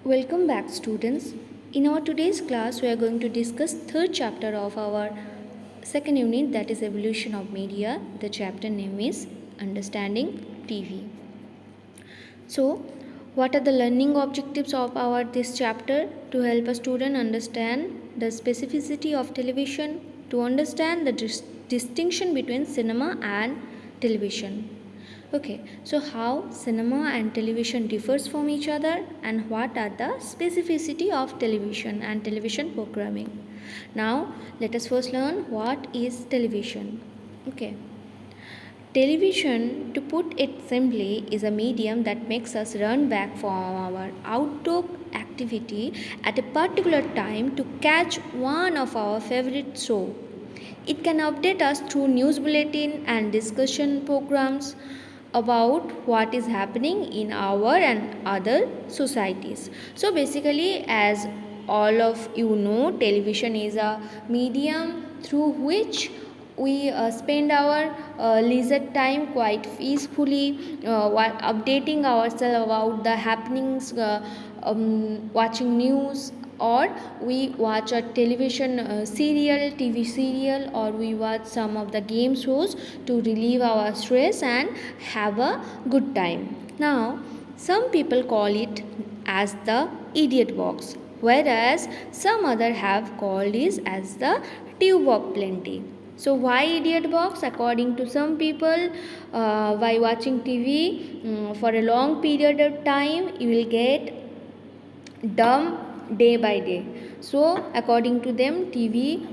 Welcome back, students. In our today's class, we are going to discuss third chapter of our second unit, that is evolution of media. The chapter name is Understanding TV. So, what are the learning objectives of our this chapter? To help a student understand the specificity of television, to understand the distinction between cinema and television. Okay, so how cinema and television differs from each other, and what are the specificity of television and television programming. Now let us first learn what is television. Okay, television, to put it simply, is a medium that makes us run back from our outdoor activity at a particular time to catch one of our favorite show. It can update us through news bulletin and discussion programs about what is happening in our and other societies. So basically, as all of you know, television is a medium through which we spend our leisure time quite peacefully, while updating ourselves about the happenings, watching news, or we watch a television serial, TV serial, or we watch some of the game shows to relieve our stress and have a good time. Now, some people call it as the idiot box, whereas some other have called it as the tube of plenty. So why idiot box? According to some people, by watching TV for a long period of time, you will get dumb day by day. So according to them,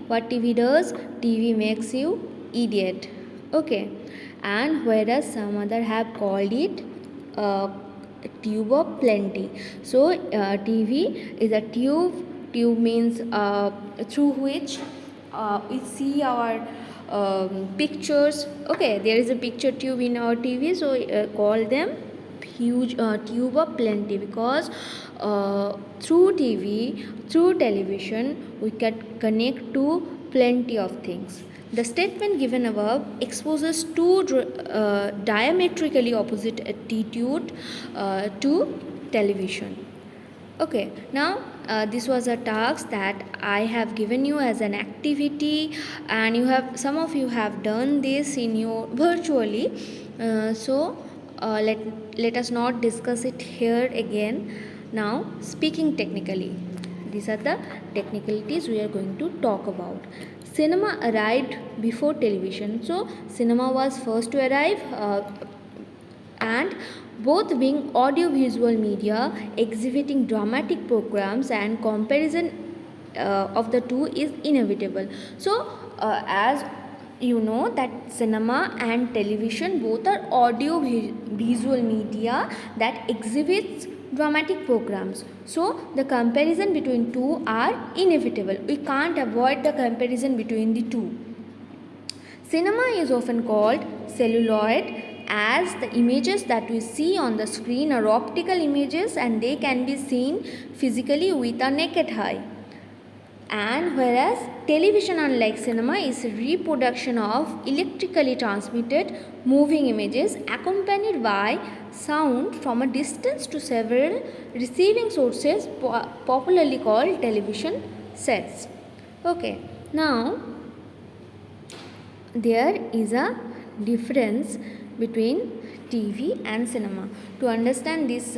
what TV does, TV makes you idiot. Okay, and whereas some other have called it uh, tube of plenty. So TV is a tube means through which we see our pictures. Okay, there is a picture tube in our TV, so call them huge tube of plenty, because through TV, through television, we can connect to plenty of things. The statement given above exposes two diametrically opposite attitude to television. Okay, now this was a task that I have given you as an activity, and some of you have done this in your virtually. So let us not discuss it here again. Now, speaking technically, these are the technicalities we are going to talk about. Cinema arrived before television, so cinema was first to arrive. And both being audiovisual media exhibiting dramatic programs, and comparison of the two is inevitable. So as you know that cinema and television both are audio visual media that exhibits dramatic programs, so the comparison between two are inevitable. We can't avoid the comparison between the two. Cinema is often called celluloid, as the images that we see on the screen are optical images and they can be seen physically with a naked eye. And whereas television, unlike cinema, is a reproduction of electrically transmitted moving images accompanied by sound from a distance to several receiving sources, popularly called television sets. Okay, now there is a difference between TV and cinema. To understand this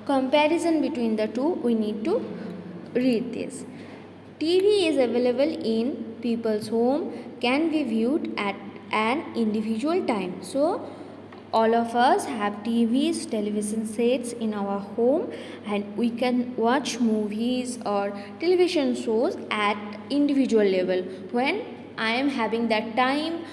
comparison between the two, we need to read this. TV is available in people's home, can be viewed at an individual time. So all of us have TVs, television sets in our home, and we can watch movies or television shows at individual level when I am having that time,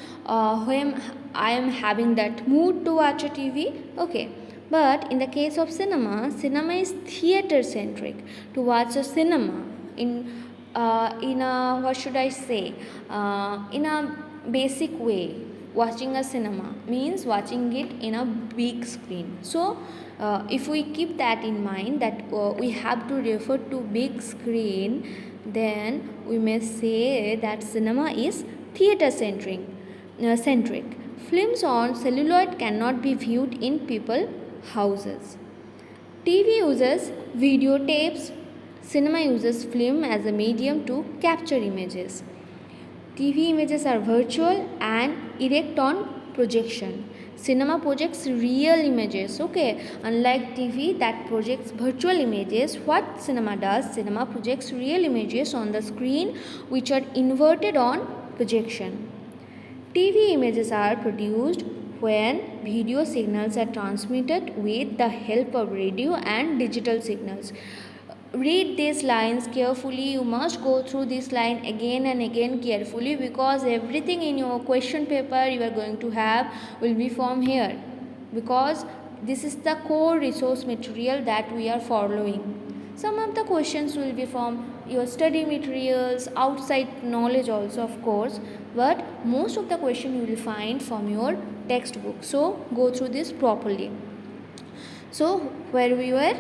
when I am having that mood to watch a TV. Okay, but in the case of cinema, cinema is theater centric. To watch a cinema in a, what should I say, in a basic way, watching a cinema means watching it in a big screen. So if we keep that in mind, that we have to refer to big screen, then we may say that cinema is theater centric. Films on celluloid cannot be viewed in people houses. TV uses videotapes, cinema uses film as a medium to capture images. TV images are virtual and erect on projection. Cinema projects real images, okay? Unlike TV that projects virtual images, what cinema does? Cinema projects real images on the screen which are inverted on projection. TV images are produced when video signals are transmitted with the help of radio and digital signals. Read these lines carefully. You must go through this line again and again carefully, because everything in your question paper you are going to have will be from here, because this is the core resource material that we are following. Some of the questions will be from your study materials, outside knowledge also of course, but most of the question you will find from your textbook. So go through this properly. So where we were,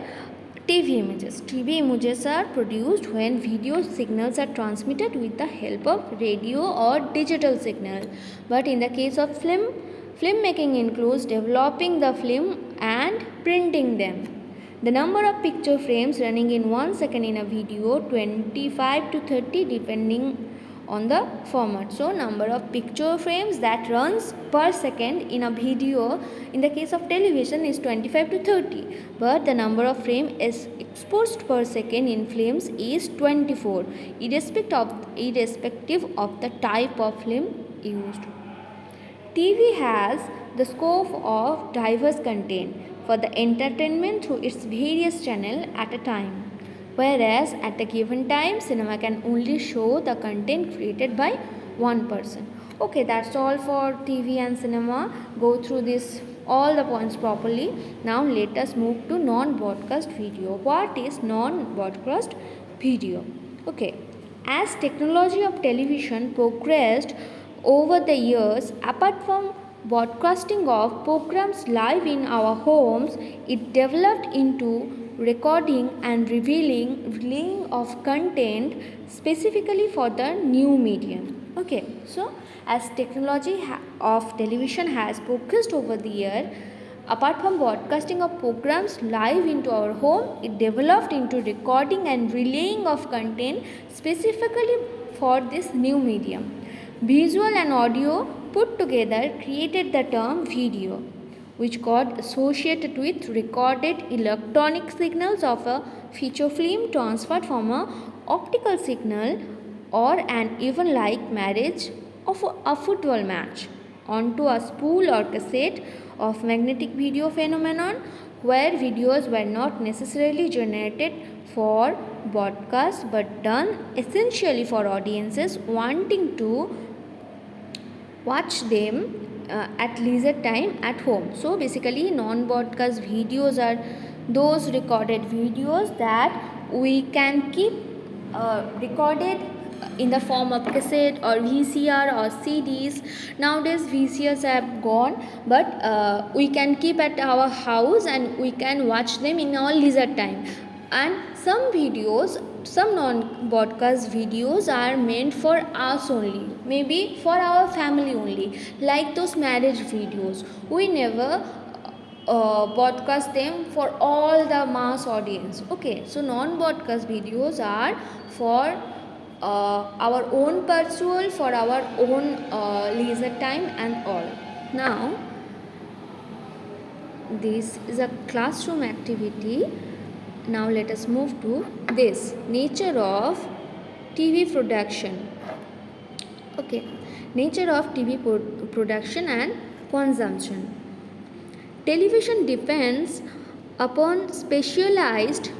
TV images. TV images are produced when video signals are transmitted with the help of radio or digital signal. But in the case of filmmaking includes developing the film and printing them. The number of picture frames running in 1 second in a video, 25 to 30 depending on the format. So number of picture frames that runs per second in a video in the case of television is 25 to 30, but the number of frame is exposed per second in films is 24, irrespective of the type of film used. TV has the scope of diverse content for the entertainment through its various channels at a time. Whereas at a given time, cinema can only show the content created by one person. Okay, that's all for TV and cinema. Go through this all the points properly. Now let us move to non-broadcast video. What is non-broadcast video? Okay, as technology of television progressed over the years, apart from broadcasting of programs live in our homes, it developed into recording and revealing of content specifically for the new medium. Okay, so as technology of television has progressed over the year, apart from broadcasting of programs live into our home, it developed into recording and relaying of content specifically for this new medium. Visual and audio put together created the term video, which got associated with recorded electronic signals of a feature film transferred from a optical signal or an event like marriage of a football match onto a spool or cassette of magnetic video phenomenon, where videos were not necessarily generated for broadcast but done essentially for audiences wanting to watch them at leisure time at home. So basically non-broadcast videos are those recorded videos that we can keep recorded in the form of cassette or VCR or CDs. Nowadays VCRs have gone, but we can keep at our house and we can watch them in our leisure time. And some non-broadcast videos are meant for us only, maybe for our family only, like those marriage videos. We never broadcast them for all the mass audience. Okay, so non-broadcast videos are for our own pursuit, for our own leisure time and all. Now this is a classroom activity. Now let us move to this nature of TV production. Okay, nature of TV production and consumption. Television depends upon specialized,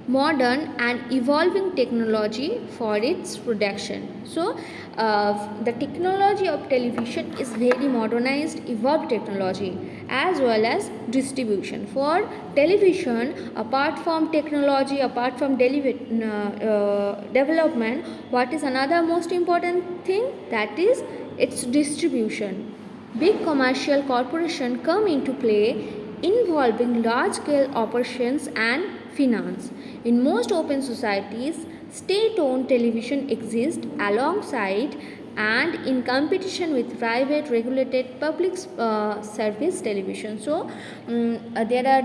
modern and evolving technology for its production. So the technology of television is very modernized, evolved technology, as well as distribution. For television, apart from technology, apart from development, what is another most important thing? That is its distribution. Big commercial corporations come into play, involving large-scale operations and finance. In most open societies, state-owned television exists alongside and in competition with private regulated public service television. So there are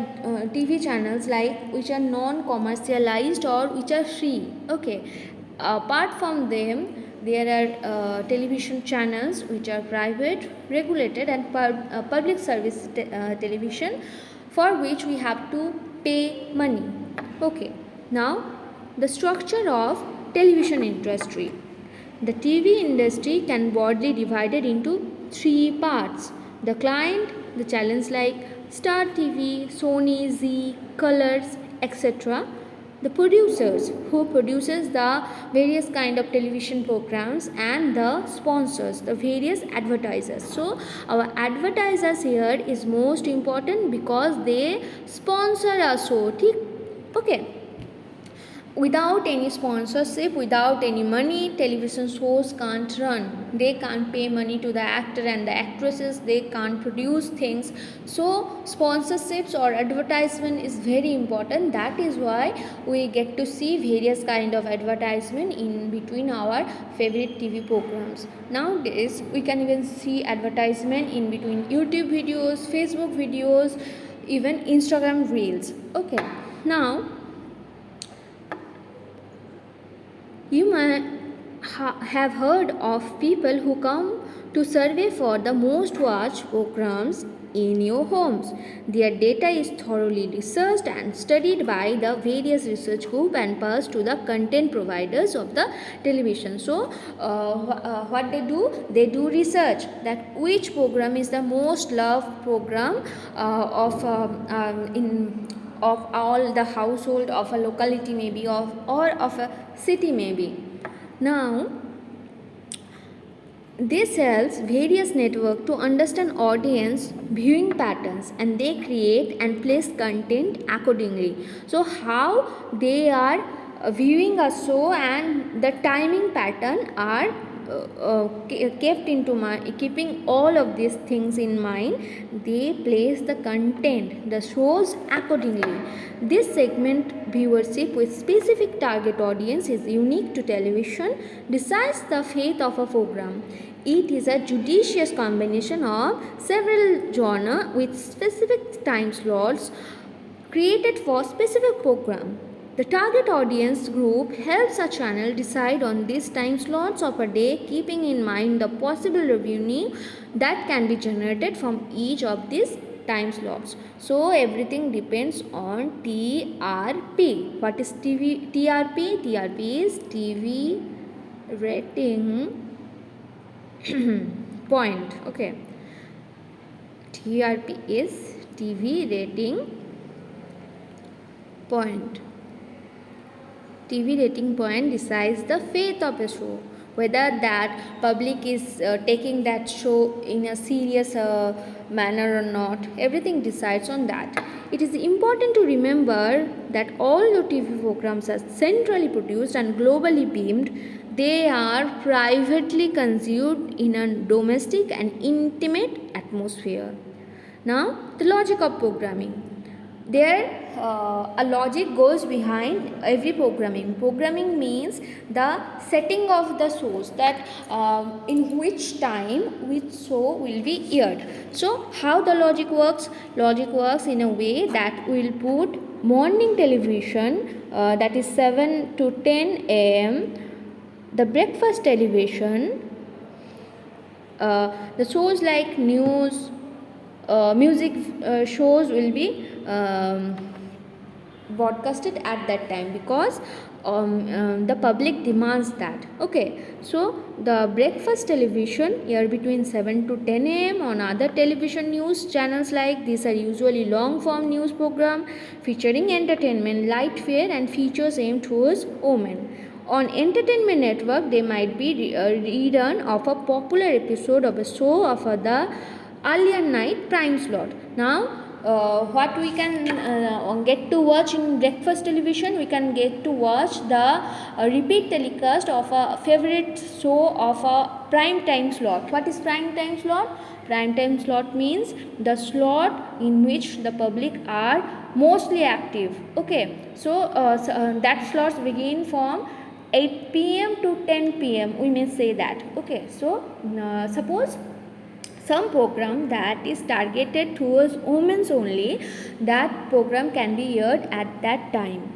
TV channels like which are non commercialized or which are free. Okay, apart from them there are television channels which are private regulated and public service television, for which we have to pay money. Okay, now the structure of television industry. The TV industry can broadly divided into three parts. The client, the channels like Star TV, Sony, Z, Colors, etc. The producers, who produces the various kind of television programs, and the sponsors, the various advertisers. So our advertisers here is most important because they sponsor our show. Okay, without any sponsorship, without any money, television shows can't run. They can't pay money to the actor and the actresses, they can't produce things. So sponsorships or advertisement is very important. That is why we get to see various kind of advertisement in between our favorite TV programs. Nowadays we can even see advertisement in between YouTube videos, Facebook videos, even Instagram reels. Okay, now you might have heard of people who come to survey for the most watched programs in your homes. Their data is thoroughly researched and studied by the various research group and passed to the content providers of the television. So what they do research that which program is the most loved program of all the household of a locality, maybe or of a city maybe. Now this helps various network to understand audience viewing patterns, and they create and place content accordingly. So how they are viewing a show and the timing pattern are kept into mind. Keeping all of these things in mind, they place the content, the shows accordingly. This segment viewership with specific target audience is unique to television, decides the fate of a program. It is a judicious combination of several genres with specific time slots created for specific program. The target audience group helps a channel decide on these time slots of a day, keeping in mind the possible revenue that can be generated from each of these time slots. So everything depends on TRP. What is TRP? TRP is TV rating point. Okay, TRP is TV rating point. TV rating point decides the fate of a show, whether that public is taking that show in a serious manner or not. Everything decides on that. It is important to remember that all your TV programs are centrally produced and globally beamed. They are privately consumed in a domestic and intimate atmosphere. Now, the logic of programming. There a logic goes behind every programming. Programming means the setting of the shows, that in which time which show will be aired. So how the logic works? Logic works in a way that will put morning television, that is 7 to 10 am, the breakfast television, the shows like news, music shows will be broadcasted at that time, because the public demands that. Okay, so the breakfast television here between 7 to 10 am. On other television news channels like these are usually long form news program featuring entertainment, light fare and features aimed towards women. On entertainment network, they might be rerun of a popular episode of a show of the earlier night prime slot. Now what we can get to watch in breakfast television, we can get to watch the repeat telecast of a favorite show of a prime time slot. What is prime time slot? Prime time slot means the slot in which the public are mostly active. Okay, so that slots begin from 8 p.m. to 10 p.m., we may say that. Okay, so suppose some program that is targeted towards women only, that program can be aired at that time.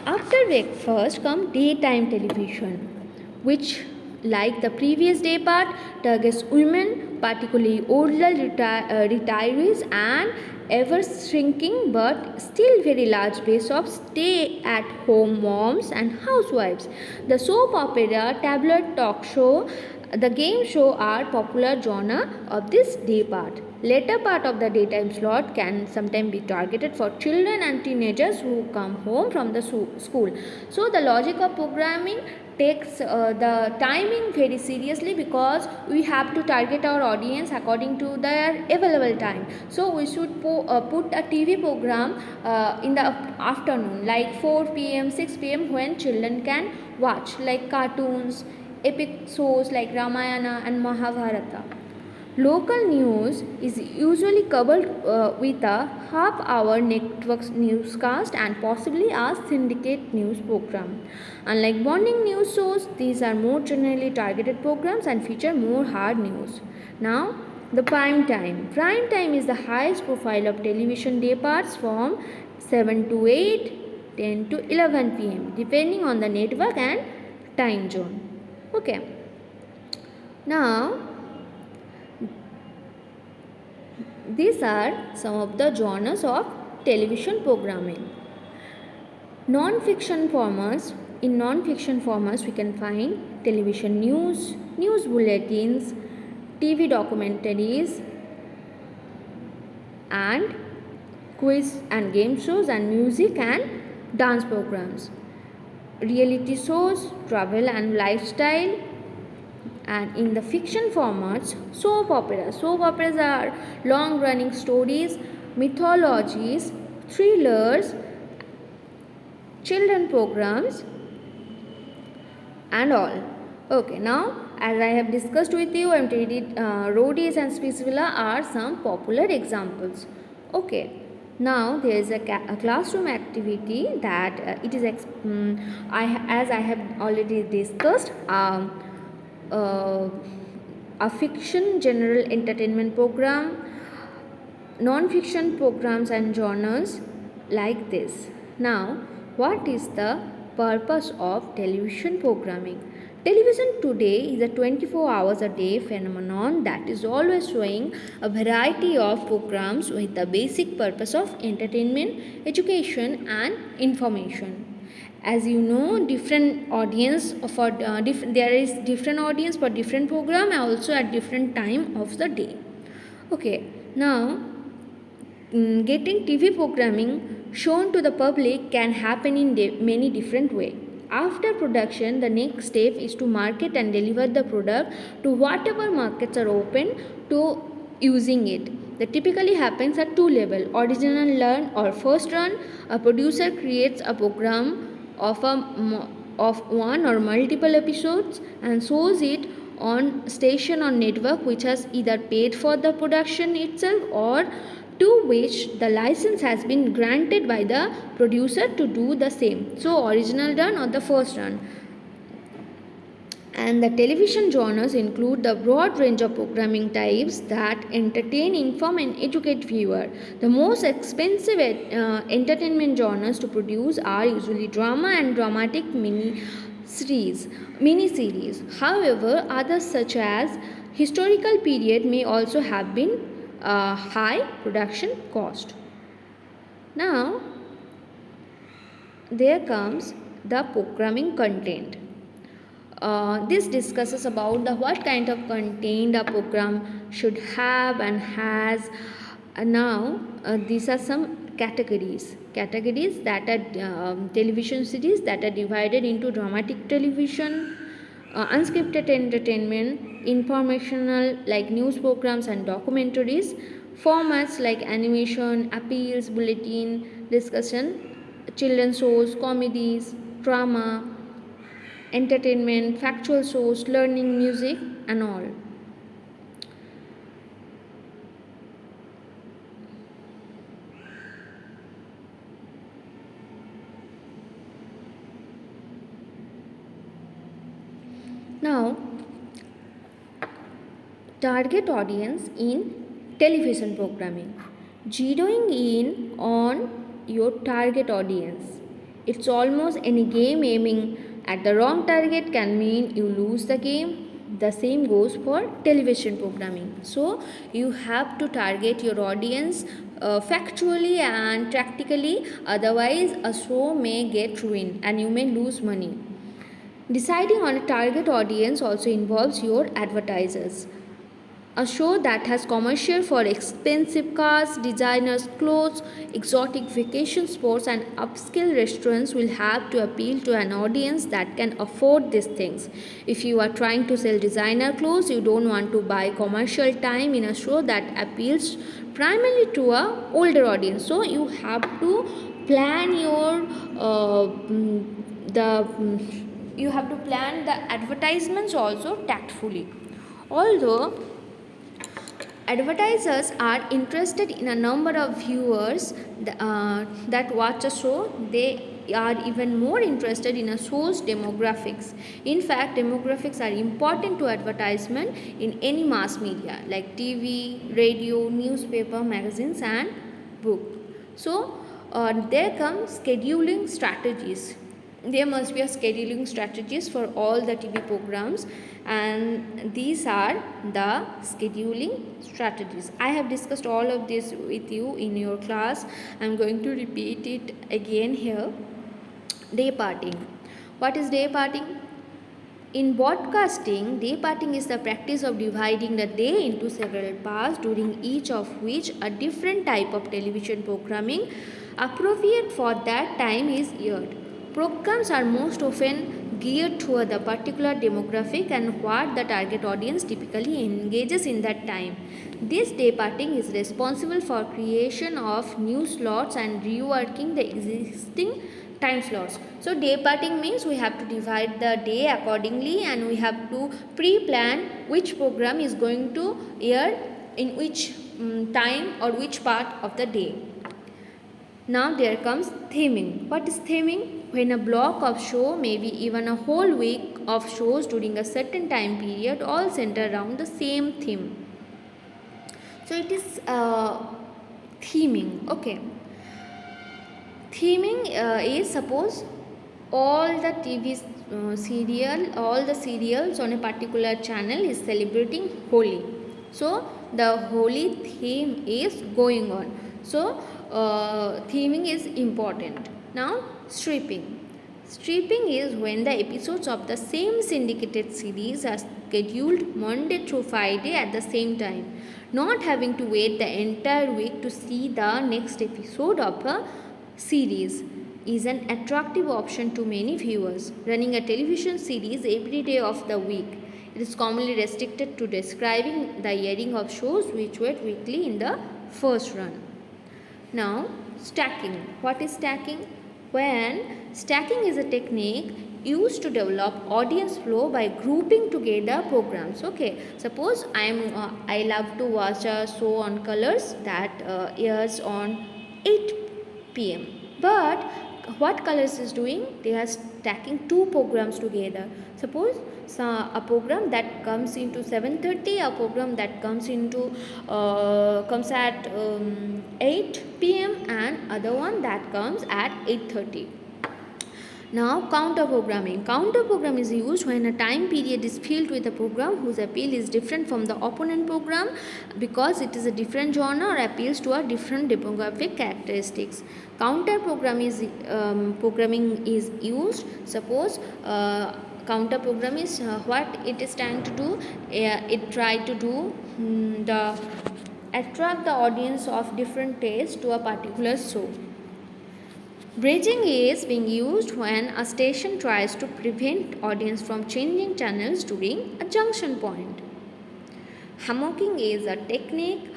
After breakfast come daytime television, which, like the previous day part, targets women, particularly older retirees and ever shrinking but still very large base of stay at home moms and housewives. The soap opera, tabloid talk show, the game show are popular genre of this day part. Later part of the daytime slot can sometimes be targeted for children and teenagers who come home from the school. So the logic of programming takes the timing very seriously, because we have to target our audience according to their available time. So we should put a TV program in the afternoon, like 4 p.m., 6 p.m., when children can watch, like cartoons, epic shows like Ramayana and Mahabharata. Local news is usually covered with a half-hour network newscast and possibly a syndicate news program. Unlike morning news shows, these are more generally targeted programs and feature more hard news. Now, the prime time. Prime time is the highest profile of television day parts from 7 to 8, 10 to 11 p.m., depending on the network and time zone. Okay. Now, these are some of the genres of television programming. Non-fiction formats. In non-fiction formats, we can find television news, news bulletins, TV documentaries, and quiz and game shows, and music and dance programs. Reality shows, travel and lifestyle. And in the fiction formats, soap operas. Soap operas are long running stories, mythologies, thrillers, children programs, and all. Okay, now as I have discussed with you, Roadies and Spicevilla are some popular examples. Okay, now there is a classroom activity that as I have already discussed. Uh, a fiction general entertainment program, non-fiction programs and genres like this. Now, what is the purpose of television programming? Television today is a 24 hours a day phenomenon that is always showing a variety of programs with the basic purpose of entertainment, education and information. As you know, different audience for there is different audience for different program, and also at different time of the day. Okay, now getting TV programming shown to the public can happen in many different ways. After production, the next step is to market and deliver the product to whatever markets are open to using it. That typically happens at two levels: original run or first run. A producer creates a program of of one or multiple episodes and shows it on station or network which has either paid for the production itself, or to which the license has been granted by the producer to do the same. So original run or the first run. And the television genres include the broad range of programming types that entertain, inform and educate viewer. The most expensive entertainment genres to produce are usually drama and dramatic mini-series. However, others such as historical period may also have been high production cost. Now, there comes the programming content. This discusses about the what kind of content a program should have and has. These are some categories that are television series that are divided into dramatic television, unscripted entertainment, informational like news programs and documentaries, formats like animation, appeals, bulletin, discussion, children's shows, comedies, drama, entertainment, factual shows, learning, music, and all. Now, target audience in television programming. Zeroing in on your target audience. It's almost any game aiming at the wrong target can mean you lose the game. The same goes for television programming. So, you have to target your audience factually and tactically, otherwise, a show may get ruined and you may lose money. Deciding on a target audience also involves your advertisers. A show that has commercial for expensive cars, designers' clothes, exotic vacation sports, and upscale restaurants will have to appeal to an audience that can afford these things. If you are trying to sell designer clothes, you don't want to buy commercial time in a show that appeals primarily to a older audience. So you have to plan your the you have to plan the advertisements also tactfully. Although advertisers are interested in a number of viewers that watch a show, they are even more interested in a show's demographics. In fact, demographics are important to advertisement in any mass media like TV, radio, newspaper, magazines, and book. So, there come scheduling strategies. There must be a scheduling strategies for all the TV programs, and these are the scheduling strategies. I have discussed all of this with you in your class. I am going to repeat it again here. Day parting. What is day parting? In broadcasting, day parting is the practice of dividing the day into several parts, during each of which a different type of television programming appropriate for that time is aired. Programs are most often geared toward the particular demographic and what the target audience typically engages in that time. This day parting is responsible for creation of new slots and reworking the existing time slots. So day parting means we have to divide the day accordingly and we have to pre-plan which program is going to air in which time or which part of the day. Now there comes theming. What is theming? When a block of show, maybe even a whole week of shows during a certain time period, all center around the same theme. So it is theming. Okay. Theming is, suppose all the TV all the serials on a particular channel is celebrating Holi. So the Holi theme is going on. So theming is important. Now stripping. Stripping is when the episodes of the same syndicated series are scheduled Monday through Friday at the same time, not having to wait the entire week to see the next episode of a series is an attractive option to many viewers. Running a television series every day of the week, it is commonly restricted to describing the airing of shows which were weekly in the first run. Now, stacking. What is stacking? When stacking is a technique used to develop audience flow by grouping together programs. Okay, suppose I love to watch a show on colors that airs on 8 p.m. But what colors is doing? They are stacking two programs together. Suppose a program that comes into 7:30, a program that comes at 8 p.m. and other one that comes at 8:30. Now, counter programming. Counter program is used when a time period is filled with a program whose appeal is different from the opponent program because it is a different genre or appeals to a different demographic characteristics. Counter programming is used. Suppose counter program is what it is trying to do. It try to do the attract the audience of different tastes to a particular show. Bridging is being used when a station tries to prevent audience from changing channels during a junction point. Hammocking is a technique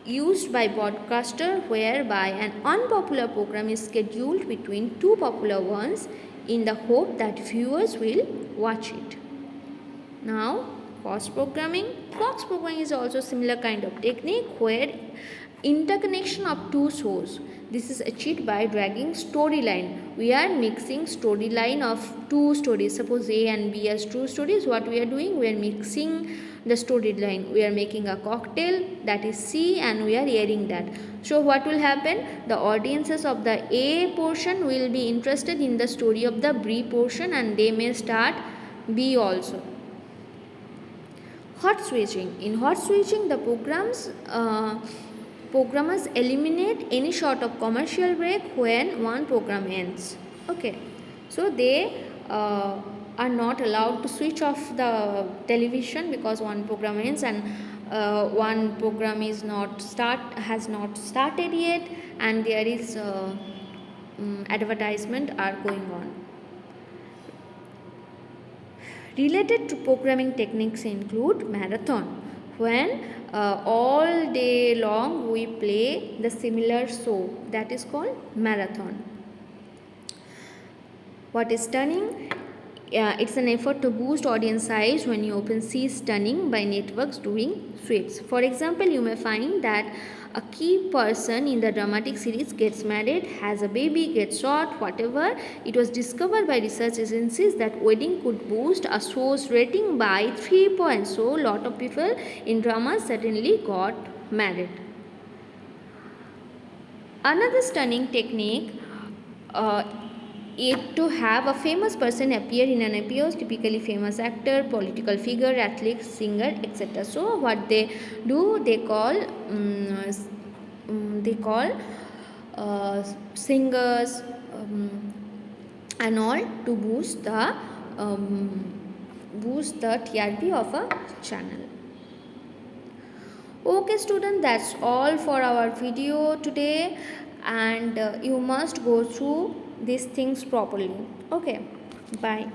used by broadcaster whereby an unpopular program is scheduled between two popular ones in the hope that viewers will watch it. Now, cross programming. Cross programming is also similar kind of technique where interconnection of two shows This is achieved by dragging storyline. We are mixing storyline of two stories. Suppose A and B as two stories. What we are doing? We are mixing the storyline. We are making a cocktail, that is C, and we are airing that. So what will happen? The audiences of the A portion will be interested in the story of the B portion, and they may start B also. Hot switching. In hot switching, the programmers eliminate any sort of commercial break when one program ends. Okay, so they are not allowed to switch off the television because one program ends, and one program is not has not started yet, and there is advertisement are going on. Related to programming techniques include marathon, when all day long we play the similar show, that is called marathon. What is stunning? It's an effort to boost audience size when you open C stunning by networks doing sweeps. For example, you may find that a key person in the dramatic series gets married, has a baby, gets shot, whatever. It was discovered by research agencies that wedding could boost a show's rating by 3 points. So, a lot of people in drama suddenly got married. Another stunning technique is to have a famous person appear in an episode, typically famous actor, political figure, athlete, singer, etc. So what they do, they call singers and all to boost the TRP of a channel. Okay student, that's all for our video today, and you must go through these things properly. Okay, bye.